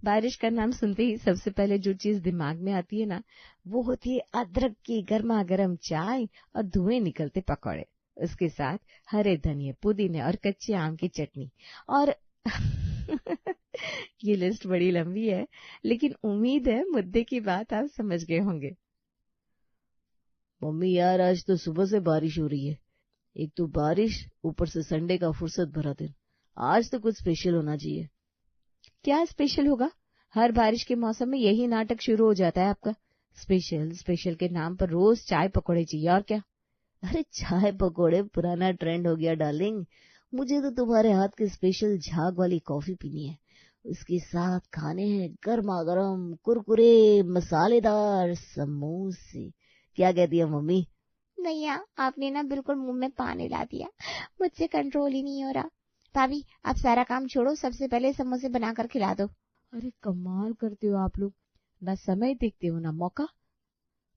बारिश का नाम सुनते ही सबसे पहले जो चीज दिमाग में आती है ना, वो होती है अदरक की गर्मा गर्म चाय और धुएं निकलते पकौड़े, उसके साथ हरे धनिए, पुदीने और कच्चे आम की चटनी। और ये लिस्ट बड़ी लंबी है, लेकिन उम्मीद है मुद्दे की बात आप समझ गए होंगे। मम्मी यार, आज तो सुबह से बारिश हो रही है। एक तो बारिश, ऊपर से संडे का फुर्सत भरा दिन। आज तो कुछ स्पेशल होना चाहिए। क्या स्पेशल होगा? हर बारिश के मौसम में यही नाटक शुरू हो जाता है आपका। स्पेशल स्पेशल के नाम पर रोज चाय पकौड़े चाहिए, और क्या। अरे चाय पकौड़े पुराना ट्रेंड हो गया डार्लिंग। मुझे तो तुम्हारे हाथ की स्पेशल झाग वाली कॉफी पीनी है। उसके साथ खाने हैं गर्मा गर्म कुरकुरे मसालेदार समोसे। क्या कहती है मम्मी? भैया, आपने ना बिल्कुल मुंह में पानी ला दिया। मुझसे कंट्रोल ही नहीं हो रहा। भाभी, आप सारा काम छोड़ो, सबसे पहले समोसे बनाकर खिला दो। अरे कमाल करते हो आप लोग, ना समय देखते हो ना मौका,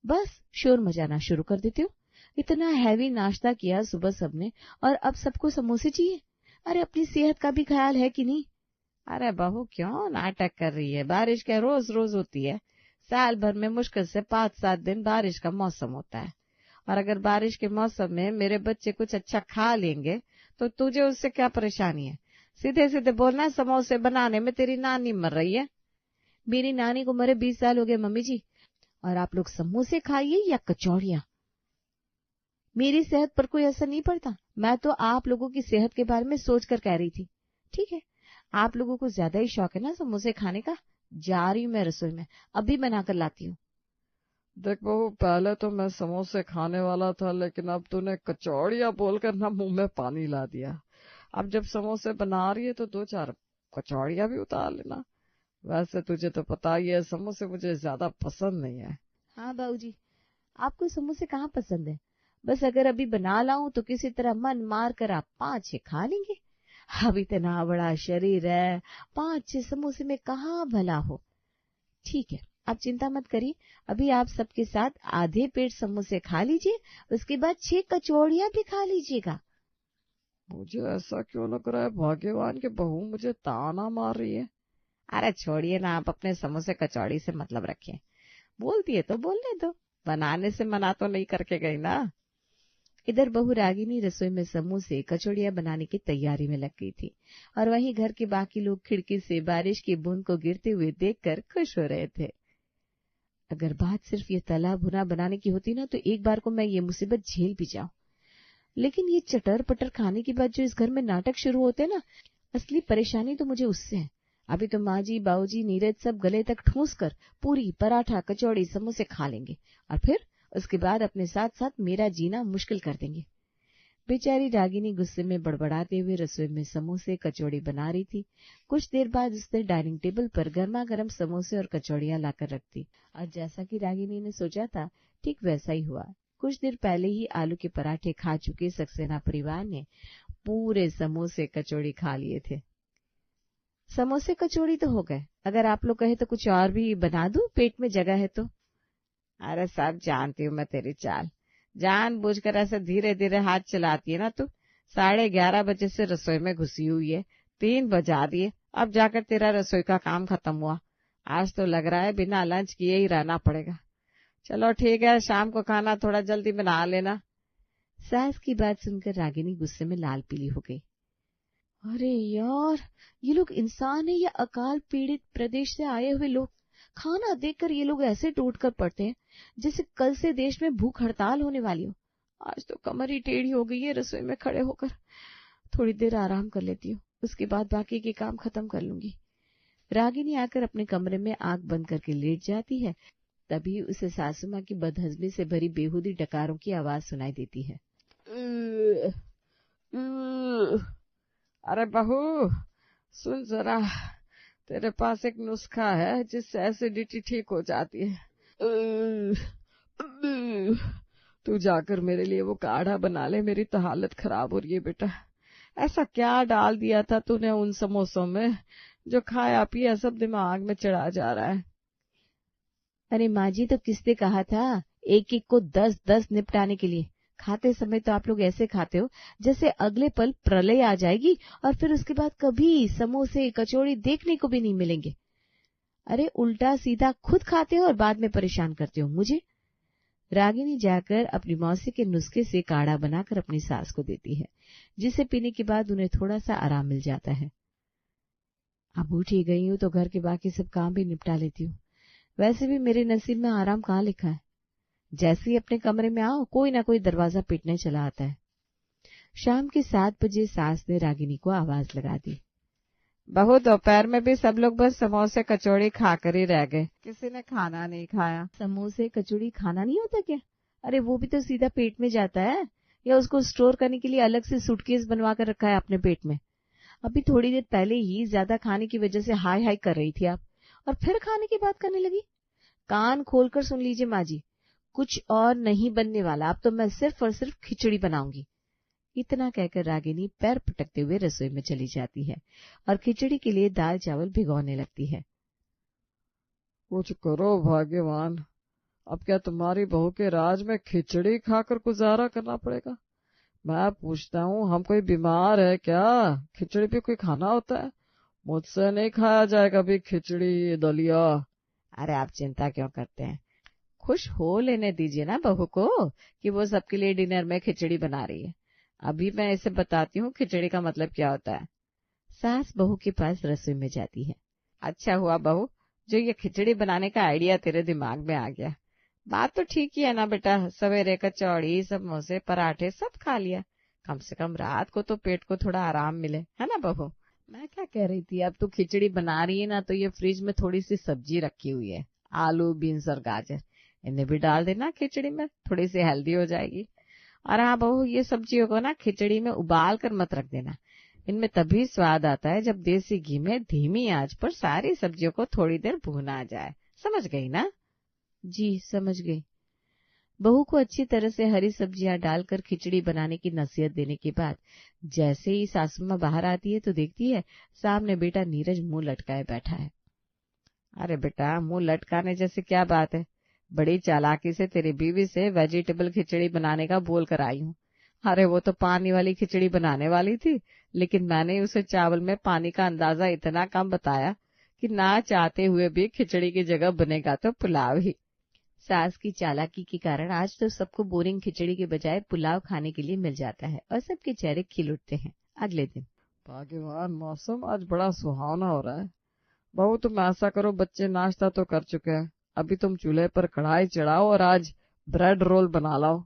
बस शोर मचाना शुरू कर देते हो। इतना हैवी नाश्ता किया सुबह सबने, और अब सबको समोसे चाहिए। अरे अपनी सेहत का भी ख्याल है कि नहीं? अरे बहू क्यों नाटक कर रही है? बारिश क्या रोज रोज होती है? साल भर में मुश्किल से 5-7 दिन बारिश का मौसम होता है, और अगर बारिश के मौसम में मेरे बच्चे कुछ अच्छा खा लेंगे तो तुझे उससे क्या परेशानी है? सीधे सीधे बोलना, समोसे बनाने में तेरी नानी मर रही है। मेरी नानी को मरे 20 साल हो गए मम्मी जी, और आप लोग समोसे खाइए या कचौड़ियां, मेरी सेहत पर कोई असर नहीं पड़ता। मैं तो आप लोगों की सेहत के बारे में सोचकर कह रही थी। ठीक है, आप लोगों को ज्यादा ही शौक है ना समोसे खाने का। जा रही हूँ मैं रसोई में, अभी बनाकर लाती हूँ। देख बहू, पहले तो मैं समोसे खाने वाला था, लेकिन अब तूने कचौड़ियाँ बोलकर ना मुंह में पानी ला दिया। अब जब समोसे बना रही है तो 2-4 कचौड़ियाँ भी उतार लेना। वैसे तुझे तो पता ही है, समोसे मुझे ज्यादा पसंद नहीं है। हाँ बाबूजी, आपको समोसे कहाँ पसंद है? बस अगर अभी बना लाऊं तो किसी तरह मन मार कर आप 5-6 खा लेंगे। अब इतना बड़ा शरीर है, 5-6 समोसे में कहाँ भला हो। ठीक है, आप चिंता मत करिए, अभी आप सबके साथ आधे पेट समोसे खा लीजिए, उसके बाद 6 कचौड़ियां भी खा लीजिएगा। मुझे ऐसा क्यों लग रहा है भाग्यवान की बहू मुझे ताना मार रही है। अरे छोड़िए ना, आप अपने समोसे कचौड़ी से मतलब रखिए। बोलती है तो बोलने दो, बनाने से मना तो नहीं करके गई ना। इधर बहू रागिनी रसोई में समोसे कचौड़ियां बनाने की तैयारी में लग गई थी, और वहीं घर के बाकी लोग खिड़की से बारिश की बूंद को गिरते हुए देखकर खुश हो रहे थे। अगर बात सिर्फ ये तला भुना बनाने की होती ना, तो एक बार को मैं ये मुसीबत झेल भी जाऊं। लेकिन ये चटर पटर खाने के बाद जो इस घर में नाटक शुरू होते ना, असली परेशानी तो मुझे उससे है। अभी तो माँ जी, बाबूजी, नीरज सब गले तक ठूंस कर पूरी, पराठा, कचौड़ी, समोसे खा लेंगे, और फिर उसके बाद अपने साथ साथ मेरा जीना मुश्किल कर देंगे। बेचारी रागिनी गुस्से में बड़बड़ाते हुए रसोई में समोसे कचौड़ी बना रही थी। कुछ देर बाद उसने डाइनिंग टेबल पर गर्मा गर्म समोसे और कचौड़ियां लाकर रख दी, और जैसा कि रागिनी ने सोचा था ठीक वैसा ही हुआ। कुछ देर पहले ही आलू के पराठे खा चुके सक्सेना परिवार ने पूरे समोसे कचौड़ी खा लिए थे। समोसे कचौड़ी तो हो गए, अगर आप लोग कहे तो कुछ और भी बना दूं, पेट में जगह है तो। अरे सब जानती हूँ मैं तेरी चाल, जानबूझकर ऐसे धीरे धीरे हाथ चलाती है ना तू। 11:30 बजे से रसोई में घुसी हुई है, 3 बजा दिए, अब जाकर तेरा रसोई का काम खत्म हुआ। आज तो लग रहा है बिना लंच किए ही रहना पड़ेगा। चलो ठीक है, शाम को खाना थोड़ा जल्दी बना लेना। सास की बात सुनकर रागिनी गुस्से में लाल पीली हो गई। अरे यार, ये लोग इंसान है या अकाल पीड़ित प्रदेश से आए हुए लोग? खाना देखकर ये लोग ऐसे टूट कर पड़ते हैं जैसे कल से देश में भूख हड़ताल होने वाली हो। आज तो कमर ही टेढ़ी हो गई है रसोई में खड़े होकर। थोड़ी देर आराम कर लेती हूँ, उसके बाद बाकी के काम खत्म कर लूंगी। रागिनी आकर अपने कमरे में आंख बंद करके लेट जाती है, तभी उसे सासू माँ की बदहजमी से भरी बेहूदी डकारों की आवाज सुनाई देती है। अरे बहू सुन जरा, तेरे पास एक नुस्खा है जिससे एसिडिटी ठीक हो जाती है। तू जाकर मेरे लिए वो काढ़ा बना ले, मेरी तो हालत खराब हो रही है बेटा। ऐसा क्या डाल दिया था तूने उन समोसों में, जो खाया पिया सब दिमाग में चढ़ा जा रहा है। अरे माँ जी, तो किसने कहा था एक एक को 10-10 निपटाने के लिए? खाते समय तो आप लोग ऐसे खाते हो जैसे अगले पल प्रलय आ जाएगी, और फिर उसके बाद कभी समोसे कचौड़ी देखने को भी नहीं मिलेंगे। अरे उल्टा सीधा खुद खाते हो और बाद में परेशान करते हो मुझे। रागिनी जाकर अपनी मौसी के नुस्खे से काढ़ा बनाकर अपनी सास को देती है, जिसे पीने के बाद उन्हें थोड़ा सा आराम मिल जाता है। अब उठ ही गई हूँ तो घर के बाकी सब काम भी निपटा लेती हूँ। वैसे भी मेरे नसीब में आराम कहाँ लिखा है। जैसे ही अपने कमरे में आओ कोई ना कोई दरवाजा पीटने चला आता है। शाम के 7 बजे सास ने रागिनी को आवाज लगा दी। बहू, दोपहर में भी सब लोग बस समोसे कचौड़ी खाकर ही रह गए, किसी ने खाना नहीं खाया। समोसे कचौड़ी खाना नहीं होता क्या? अरे वो भी तो सीधा पेट में जाता है, या उसको स्टोर करने के लिए अलग से सूटकेस बनवा कर रखा है अपने पेट में? अभी थोड़ी देर पहले ही ज्यादा खाने की वजह से हाय हाय कर रही थी आप, और फिर खाने की बात करने लगी। कान खोलकर सुन लीजिए माँ जी, कुछ और नहीं बनने वाला, अब तो मैं सिर्फ और सिर्फ खिचड़ी बनाऊंगी। इतना कहकर रागिनी पैर पटकते हुए रसोई में चली जाती है और खिचड़ी के लिए दाल चावल भिगोने लगती है। कुछ करो भाग्यवान, अब क्या तुम्हारी बहू के राज में खिचड़ी खाकर गुजारा करना पड़ेगा? मैं पूछता हूँ, हम कोई बीमार है क्या? खिचड़ी भी कोई खाना होता है? मुझसे नहीं खाया जाएगा भी खिचड़ी दलिया। अरे आप चिंता क्यों करते हैं, खुश हो लेने दीजिए ना बहू को कि वो सबके लिए डिनर में खिचड़ी बना रही है। अभी मैं इसे बताती हूँ खिचड़ी का मतलब क्या होता है। सास बहू के पास रसोई में जाती है। अच्छा हुआ बहू जो ये खिचड़ी बनाने का आइडिया तेरे दिमाग में आ गया। बात तो ठीक ही है ना बेटा, सवेरे कचौड़ी समोसे पराठे सब खा लिया, कम से कम रात को तो पेट को थोड़ा आराम मिले, है ना बहू? मैं क्या कह रही थी, अब तू खिचड़ी बना रही है ना, तो ये फ्रिज में थोड़ी सी सब्जी रखी हुई है, आलू बीन्स और गाजर, इन्हें भी डाल देना खिचड़ी में, थोड़ी सी हेल्दी हो जाएगी। और हाँ बहू, ये सब्जियों को ना खिचड़ी में उबाल कर मत रख देना, इनमें तभी स्वाद आता है जब देसी घी में धीमी आंच पर सारी सब्जियों को थोड़ी देर भूना जाए। समझ गई ना? जी समझ गई। बहू को अच्छी तरह से हरी सब्जियां डालकर खिचड़ी बनाने की नसीहत देने के बाद जैसे ही सासू माँ बाहर आती है तो देखती है सामने बेटा नीरज मुंह लटकाए बैठा है। अरे बेटा, मुंह लटकाने जैसे क्या बात है, बड़ी चालाकी से तेरी बीवी से वेजिटेबल खिचड़ी बनाने का बोल कर आई हूँ। अरे वो तो पानी वाली खिचड़ी बनाने वाली थी, लेकिन मैंने उसे चावल में पानी का अंदाजा इतना कम बताया कि ना चाहते हुए भी खिचड़ी की जगह बनेगा तो पुलाव ही। सास की चालाकी के कारण आज तो सबको बोरिंग खिचड़ी के बजाय पुलाव खाने के लिए मिल जाता है और सबके चेहरे खिल उठते हैं। अगले दिन, भाग्यवान, मौसम आज बड़ा सुहावना हो रहा है। बहू तुम ऐसा करो, बच्चे नाश्ता तो कर चुके हैं, अभी तुम चूल्हे पर कढ़ाई चढ़ाओ और आज ब्रेड रोल बना लाओ।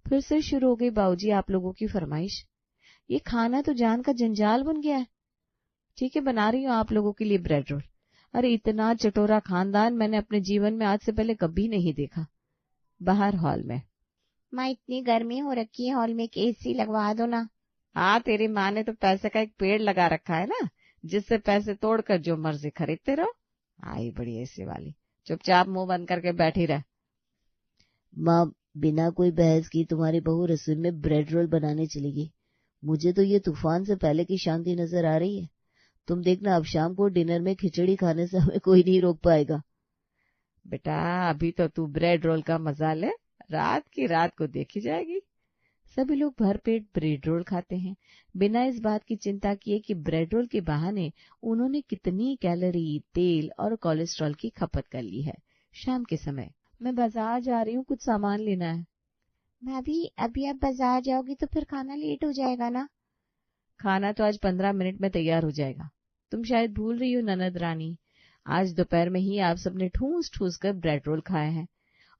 फिर से शुरू हो गई बाबूजी आप लोगों की फरमाइश। ये खाना तो जान का जंजाल बन गया है। ठीक है, बना रही हूँ आप लोगों के लिए ब्रेड रोल। अरे इतना चटोरा खानदान मैंने अपने जीवन में आज से पहले कभी नहीं देखा। बाहर हॉल में, माँ इतनी गर्मी हो रखी है, हॉल में एक एसी लगवा दो ना। हाँ, तेरी माँ ने तो पैसे का एक पेड़ लगा रखा है ना, जिससे पैसे तोड़कर जो मर्जी खरीदते रहो। आई बड़ी एसी वाली, चुपचाप मुंह बंद करके बैठी रह। माँ बिना कोई बहस की तुम्हारी बहू रसोई में ब्रेड रोल बनाने चलेगी। मुझे तो ये तूफान से पहले की शांति नजर आ रही है। तुम देखना, अब शाम को डिनर में खिचड़ी खाने से हमें कोई नहीं रोक पाएगा। बेटा अभी तो तू ब्रेड रोल का मजा ले, रात की रात को देखी जाएगी। सभी लोग भरपेट ब्रेड रोल खाते हैं, बिना इस बात की चिंता किए कि ब्रेड रोल के बहाने उन्होंने कितनी कैलोरी, तेल और कोलेस्ट्रॉल की खपत कर ली है। शाम के समय, मैं बाजार जा रही हूँ, कुछ सामान लेना है। भाभी अभी आप बाजार जाओगी तो फिर खाना लेट हो जाएगा ना। खाना तो आज 15 मिनट में तैयार हो जाएगा। तुम शायद भूल रही हो ननद रानी, आज दोपहर में ही आप सबने ठूस ठूस कर ब्रेड रोल खाए हैं,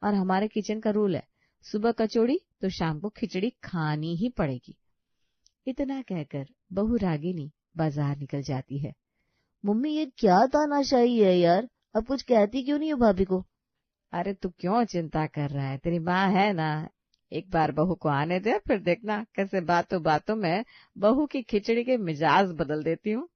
और हमारे किचन का रूल है सुबह कचौड़ी तो शाम को खिचड़ी खानी ही पड़ेगी। इतना कहकर बहू रागिनी बाजार निकल जाती है। मम्मी ये क्या तानाशाही है यार, अब कुछ कहती क्यों नहीं हो भाभी को? अरे तू क्यों चिंता कर रहा है, तेरी माँ है ना, एक बार बहू को आने दे, फिर देखना कैसे बातों बातों में बहू की खिचड़ी के मिजाज बदल देती हूँ।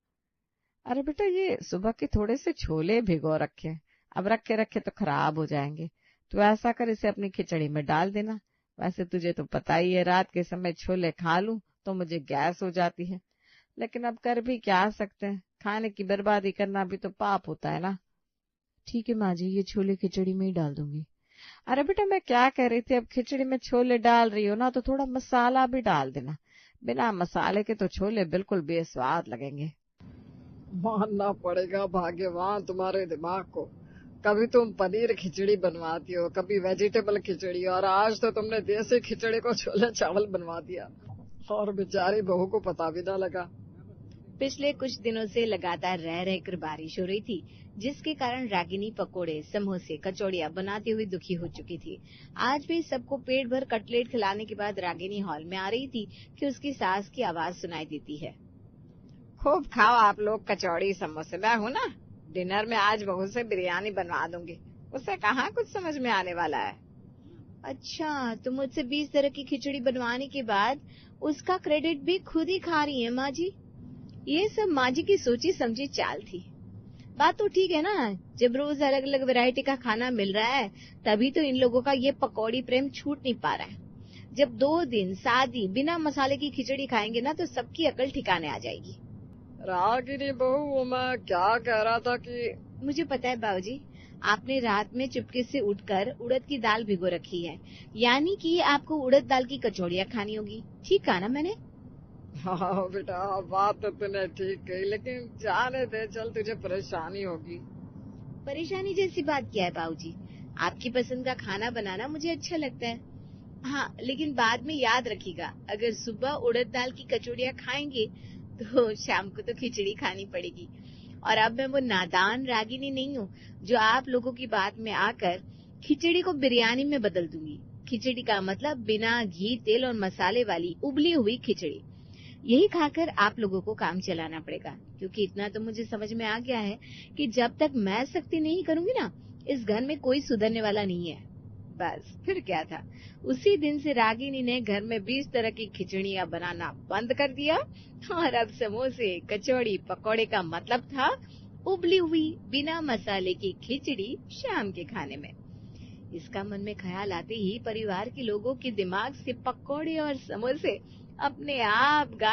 अरे बेटा, ये सुबह के थोड़े से छोले भिगो रखे, अब रखे रखे तो खराब हो जाएंगे, तो ऐसा कर इसे अपनी खिचड़ी में डाल देना। वैसे तुझे तो पता ही है, रात के समय छोले खा लूं तो मुझे गैस हो जाती है, लेकिन अब कर भी क्या सकते हैं, खाने की बर्बादी करना भी तो पाप होता है ना। ठीक है माँ जी, ये छोले खिचड़ी में ही डाल दूंगी। अरे बेटा मैं क्या कह रही थी, अब खिचड़ी में छोले डाल रही हो ना तो थोड़ा मसाला भी डाल देना, बिना मसाले के तो छोले बिल्कुल बेस्वाद लगेंगे। मानना पड़ेगा भाग्यवान तुम्हारे दिमाग को। कभी तुम पनीर खिचड़ी बनवाती हो, कभी वेजिटेबल खिचड़ी, और आज तो तुमने देसी खिचड़ी को छोले चावल बनवा दिया और बेचारी बहू को पता भी ना लगा। पिछले कुछ दिनों से लगातार रह रहकर बारिश हो रही थी, जिसके कारण रागिनी पकोड़े, समोसे, कचौड़ियां बनाते हुए दुखी हो चुकी थी। आज भी सबको पेट भर कटलेट खिलाने के बाद रागिनी हॉल में आ रही थी कि उसकी सास की आवाज सुनाई देती है। खूब खाओ आप लोग कचौड़ी समोसे, मैं हूँ ना, डिनर में आज बहू से बिरयानी बनवा दूंगी, उसे कहाँ कुछ समझ में आने वाला है। अच्छा, तो मुझसे 20 तरह की खिचड़ी बनवाने के बाद उसका क्रेडिट भी खुद ही खा रही है माँ जी। ये सब माँ जी की सोची समझी चाल थी। बात तो ठीक है ना, जब रोज अलग अलग वैरायटी का खाना मिल रहा है तभी तो इन लोगों का ये पकौड़ी प्रेम छूट नहीं पा रहा है। जब 2 दिन सादी बिना मसाले की खिचड़ी खाएंगे ना तो सबकी अकल ठिकाने आ जाएगी। रागिनी बहू, मैं क्या कह रहा था कि मुझे पता है बाबूजी, आपने रात में चुपके से उठकर उड़द की दाल भिगो रखी है, यानी कि आपको उड़द दाल की कचौड़ियाँ खानी होगी। ठीक कहा ना मैंने? हाँ बेटा, बात तो तूने ठीक कही, लेकिन जाने दे, चल तुझे परेशानी होगी। परेशानी जैसी बात क्या है बाबूजी? आपकी पसंद का खाना बनाना मुझे अच्छा लगता है। हाँ, लेकिन बाद में याद रखिएगा, अगर सुबह उड़द दाल की कचौड़ियाँ खाएंगे तो शाम को तो खिचड़ी खानी पड़ेगी। और अब मैं वो नादान रागिनी नहीं हूँ जो आप लोगों की बात में आकर खिचड़ी को बिरयानी में बदल दूंगी। खिचड़ी का मतलब बिना घी, तेल और मसाले वाली उबली हुई खिचड़ी। यही खाकर आप लोगों को काम चलाना पड़ेगा, क्योंकि इतना तो मुझे समझ में आ गया है कि जब तक मैं सख्ती नहीं करूंगी ना, इस घर में कोई सुधरने वाला नहीं है। बस फिर क्या था, उसी दिन से रागिनी ने घर में 20 तरह की खिचड़ियाँ बनाना बंद कर दिया और अब समोसे, कचौड़ी, पकौड़े का मतलब था उबली हुई बिना मसाले की खिचड़ी शाम के खाने में। इसका मन में ख्याल आते ही परिवार के लोगों के दिमाग से पकौड़े और समोसे अपने आप